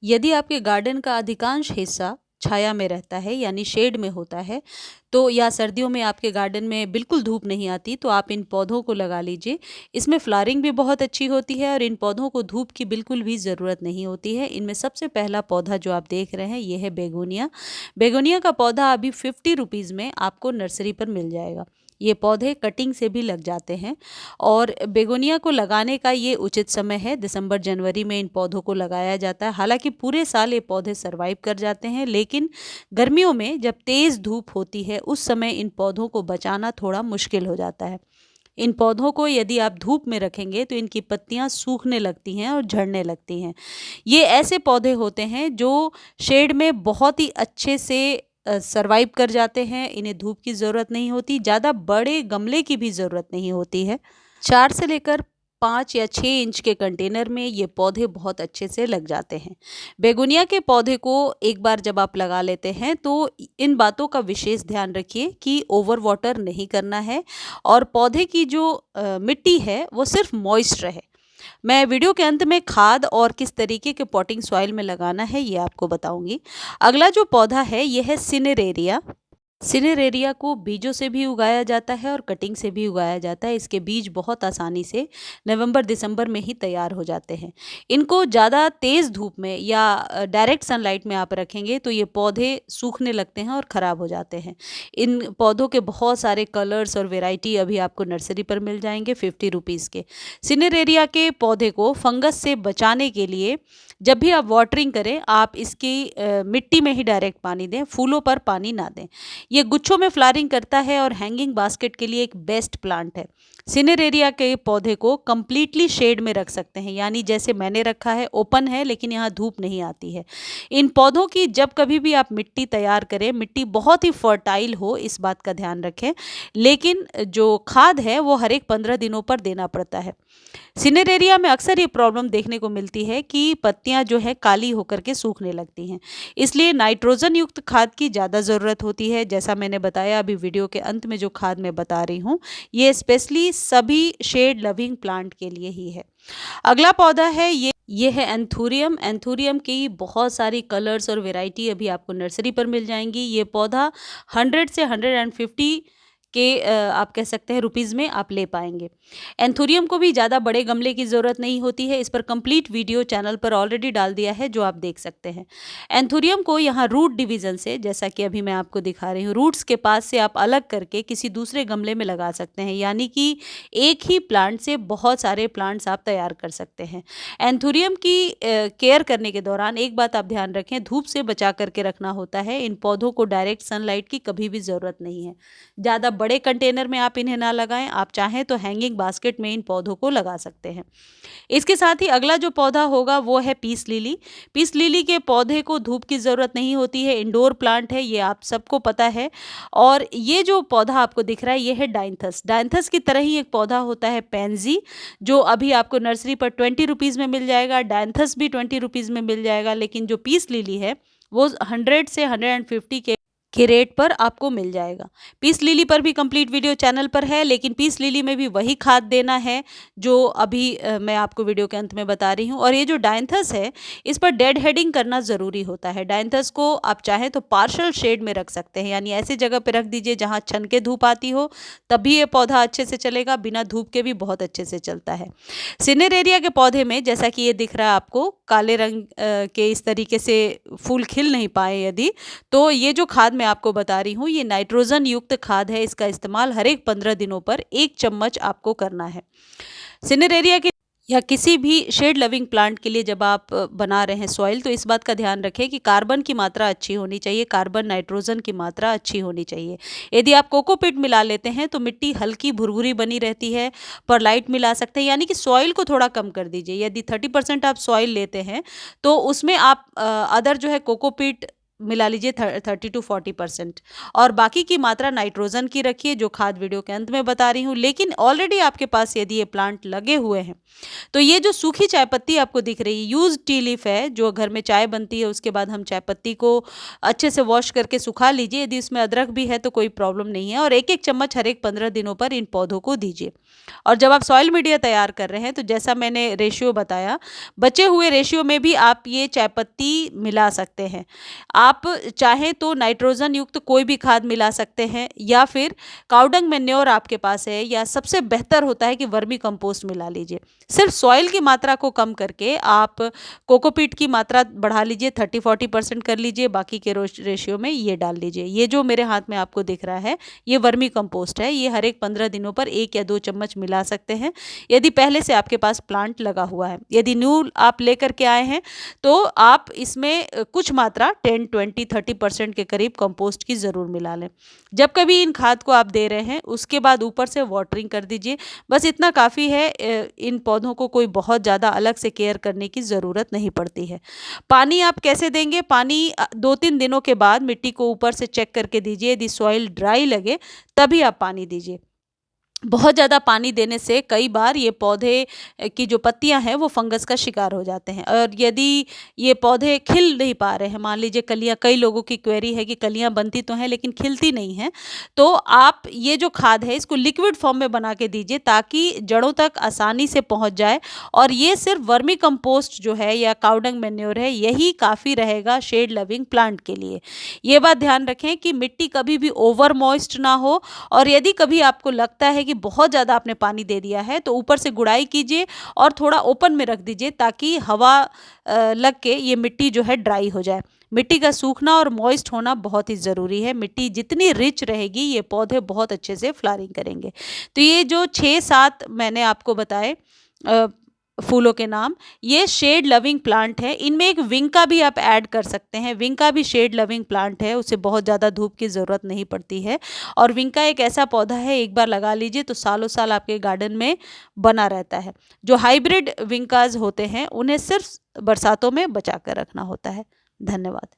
यदि आपके गार्डन का अधिकांश हिस्सा छाया में रहता है यानी शेड में होता है तो या सर्दियों में आपके गार्डन में बिल्कुल धूप नहीं आती तो आप इन पौधों को लगा लीजिए। इसमें फ्लावरिंग भी बहुत अच्छी होती है और इन पौधों को धूप की बिल्कुल भी ज़रूरत नहीं होती है। इनमें सबसे पहला पौधा जो आप देख रहे हैं ये है बेगोनिया। बेगोनिया का पौधा अभी 50 रुपीज़ में आपको नर्सरी पर मिल जाएगा। ये पौधे कटिंग से भी लग जाते हैं और बेगोनिया को लगाने का ये उचित समय है। दिसंबर जनवरी में इन पौधों को लगाया जाता है। हालांकि पूरे साल ये पौधे सरवाइव कर जाते हैं, लेकिन गर्मियों में जब तेज़ धूप होती है उस समय इन पौधों को बचाना थोड़ा मुश्किल हो जाता है। इन पौधों को यदि आप धूप में रखेंगे तो इनकी पत्तियां सूखने लगती हैं और झड़ने लगती हैं। ये ऐसे पौधे होते हैं जो शेड में बहुत ही अच्छे से सरवाइव कर जाते हैं। इन्हें धूप की ज़रूरत नहीं होती, ज़्यादा बड़े गमले की भी ज़रूरत नहीं होती है। 4 से लेकर 5 या 6 इंच के कंटेनर में ये पौधे बहुत अच्छे से लग जाते हैं। बेगोनिया के पौधे को एक बार जब आप लगा लेते हैं तो इन बातों का विशेष ध्यान रखिए कि ओवर वाटर नहीं करना है और पौधे की जो मिट्टी है वो सिर्फ मॉइस्ट रहे। मैं वीडियो के अंत में खाद और किस तरीके के पॉटिंग सॉइल में लगाना है ये आपको बताऊंगी। अगला जो पौधा है यह है सिनेरेरिया। सिनेरेरिया को बीजों से भी उगाया जाता है और कटिंग से भी उगाया जाता है। इसके बीज बहुत आसानी से नवंबर दिसंबर में ही तैयार हो जाते हैं। इनको ज़्यादा तेज़ धूप में या डायरेक्ट सनलाइट में आप रखेंगे तो ये पौधे सूखने लगते हैं और ख़राब हो जाते हैं। इन पौधों के बहुत सारे कलर्स और वेराइटी अभी आपको नर्सरी पर मिल जाएंगे 50 रुपीज़ के। सिनेरेरिया के पौधे को फंगस से बचाने के लिए जब भी आप वाटरिंग करें आप इसकी मिट्टी में ही डायरेक्ट पानी दें, फूलों पर पानी ना दें। ये गुच्छों में फ्लावरिंग करता है और हैंगिंग बास्केट के लिए एक बेस्ट प्लांट है। सिनेरेरिया के पौधे को कंप्लीटली शेड में रख सकते हैं, यानी जैसे मैंने रखा है ओपन है लेकिन यहाँ धूप नहीं आती है। इन पौधों की जब कभी भी आप मिट्टी तैयार करें, मिट्टी बहुत ही फर्टाइल हो इस बात का ध्यान रखें, लेकिन जो खाद है वो हर एक 15 दिनों पर देना पड़ता है। सिनेरेरिया में अक्सर ये प्रॉब्लम देखने को मिलती है कि पत्तियां जो है काली होकर के सूखने लगती हैं, इसलिए नाइट्रोजन युक्त खाद की ज़्यादा ज़रूरत होती है। जैसा मैंने बताया अभी वीडियो के अंत में जो खाद मैं बता रही हूँ ये स्पेशली सभी शेड लविंग प्लांट के लिए ही है। अगला पौधा है ये है एंथूरियम। एंथूरियम की बहुत सारी कलर्स और वैरायटी अभी आपको नर्सरी पर मिल जाएंगी। ये पौधा 100 से 150 के आप कह सकते हैं रुपीज़ में आप ले पाएंगे। एंथूरियम को भी ज़्यादा बड़े गमले की ज़रूरत नहीं होती है। इस पर कंप्लीट वीडियो चैनल पर ऑलरेडी डाल दिया है जो आप देख सकते हैं। एंथूरियम को यहाँ रूट डिवीज़न से, जैसा कि अभी मैं आपको दिखा रही हूँ, रूट्स के पास से आप अलग करके किसी दूसरे गमले में लगा सकते हैं, यानी कि एक ही प्लांट से बहुत सारे प्लांट्स आप तैयार कर सकते हैं। एंथूरियम की केयर करने के दौरान एक बात आप ध्यान रखें, धूप से बचा करके रखना होता है। इन पौधों को डायरेक्ट सनलाइट की कभी भी ज़रूरत नहीं है। ज़्यादा बड़े कंटेनर में आप इन्हें ना लगाएं, आप चाहें तो हैंगिंग बास्केट में इन पौधों को लगा सकते हैं। इसके साथ ही अगला जो पौधा होगा वो है पीस लिली। पीस लिली के पौधे को धूप की ज़रूरत नहीं होती है, इंडोर प्लांट है, ये आप सबको पता है। और ये जो पौधा आपको दिख रहा है ये है डाइंथस। डाइंथस की तरह ही एक पौधा होता है पेंजी, जो अभी आपको नर्सरी पर 20 रुपीज़ में मिल जाएगा। डाइंथस भी 20 रुपीज़ में मिल जाएगा, लेकिन जो पीस लिली है वो 100 से 150 के रेट पर आपको मिल जाएगा। पीस लिली पर भी कंप्लीट वीडियो चैनल पर है, लेकिन पीस लिली में भी वही खाद देना है जो अभी मैं आपको वीडियो के अंत में बता रही हूँ। और ये जो डाइंथस है इस पर डेड हेडिंग करना ज़रूरी होता है। डाइंथस को आप चाहें तो पार्शल शेड में रख सकते हैं, यानी ऐसी जगह पर रख दीजिए जहाँ छन के धूप आती हो, तभी ये पौधा अच्छे से चलेगा। बिना धूप के भी बहुत अच्छे से चलता है। सिनेरेरिया के पौधे में जैसा कि ये दिख रहा है आपको, काले रंग के इस तरीके से फूल खिल नहीं पाए यदि, तो ये जो खाद मैं आपको बता रही हूँ ये नाइट्रोजन युक्त खाद है। इसका इस्तेमाल हर एक 15 दिनों पर 1 चम्मच आपको करना है। सिनेरेरिया के या किसी भी शेड लविंग प्लांट के लिए जब आप बना रहे हैं सॉइल, तो इस बात का ध्यान रखें कि कार्बन की मात्रा अच्छी होनी चाहिए, कार्बन नाइट्रोजन की मात्रा अच्छी होनी चाहिए। यदि आप कोकोपीट मिला लेते हैं तो मिट्टी हल्की भुरभुरी बनी रहती है। परलाइट मिला सकते हैं, यानी कि सॉइल को थोड़ा कम कर दीजिए। यदि 30% आप सॉइल लेते हैं तो उसमें आप अदर जो है कोकोपीट मिला लीजिए 30 to 40%, और बाकी की मात्रा नाइट्रोजन की रखिए, जो खाद वीडियो के अंत में बता रही हूँ। लेकिन ऑलरेडी आपके पास यदि ये प्लांट लगे हुए हैं तो ये जो सूखी चाय पत्ती आपको दिख रही है, यूज टी लीफ है, जो घर में चाय बनती है उसके बाद हम चाय पत्ती को अच्छे से वॉश करके सुखा लीजिए। यदि इसमें अदरक भी है तो कोई प्रॉब्लम नहीं है, और एक एक चम्मच हर एक 15 दिनों पर इन पौधों को दीजिए। और जब आप सॉइल मीडिया तैयार कर रहे हैं तो जैसा मैंने रेशियो बताया, बचे हुए रेशियो में भी आप ये चाय पत्ती मिला सकते हैं। आप चाहें तो नाइट्रोजन युक्त कोई भी खाद मिला सकते हैं, या फिर काउडंग मैन्योर आपके पास है, या सबसे बेहतर होता है कि वर्मी कंपोस्ट मिला लीजिए। सिर्फ सॉइल की मात्रा को कम करके आप कोकोपीट की मात्रा बढ़ा लीजिए, 30-40% कर लीजिए, बाकी के रेशियो में ये डाल लीजिए। ये जो मेरे हाथ में आपको दिख रहा है ये वर्मी कंपोस्ट है, ये हर एक 15 दिनों पर 1 या 2 चम्मच मिला सकते हैं यदि पहले से आपके पास प्लांट लगा हुआ है। यदि न्यू आप लेकर के आए हैं तो आप इसमें कुछ मात्रा 10-20-30% के करीब कंपोस्ट की ज़रूर मिला लें। जब कभी इन खाद को आप दे रहे हैं उसके बाद ऊपर से वाटरिंग कर दीजिए, बस इतना काफ़ी है। इन पौधों को कोई बहुत ज़्यादा अलग से केयर करने की ज़रूरत नहीं पड़ती है। पानी आप कैसे देंगे? पानी 2-3 दिनों के बाद मिट्टी को ऊपर से चेक करके दीजिए, यदि सॉइल ड्राई लगे तभी आप पानी दीजिए। बहुत ज़्यादा पानी देने से कई बार ये पौधे की जो पत्तियां हैं वो फंगस का शिकार हो जाते हैं, और यदि ये पौधे खिल नहीं पा रहे हैं, मान लीजिए कलियां, कई लोगों की क्वेरी है कि कलियां बनती तो हैं लेकिन खिलती नहीं हैं, तो आप ये जो खाद है इसको लिक्विड फॉर्म में बना के दीजिए ताकि जड़ों तक आसानी से पहुंच जाए। और ये सिर्फ वर्मी कंपोस्ट जो है या काउडंग मैन्योर है, यही काफ़ी रहेगा शेड लविंग प्लांट के लिए। ये बात ध्यान रखें कि मिट्टी कभी भी ओवर मॉइस्ट ना हो, और यदि कभी आपको लगता है कि बहुत ज़्यादा आपने पानी दे दिया है तो ऊपर से गुड़ाई कीजिए और थोड़ा ओपन में रख दीजिए ताकि हवा लग के ये मिट्टी जो है ड्राई हो जाए। मिट्टी का सूखना और मॉइस्ट होना बहुत ही ज़रूरी है। मिट्टी जितनी रिच रहेगी ये पौधे बहुत अच्छे से फ्लावरिंग करेंगे। तो ये जो 6-7 मैंने आपको बताए फूलों के नाम, ये शेड लविंग प्लांट है। इनमें एक विंका भी आप ऐड कर सकते हैं। विंका भी शेड लविंग प्लांट है, उसे बहुत ज़्यादा धूप की ज़रूरत नहीं पड़ती है। और विंका एक ऐसा पौधा है, एक बार लगा लीजिए तो सालों साल आपके गार्डन में बना रहता है। जो हाइब्रिड विंकाज होते हैं उन्हें सिर्फ बरसातों में बचा कर रखना होता है। धन्यवाद।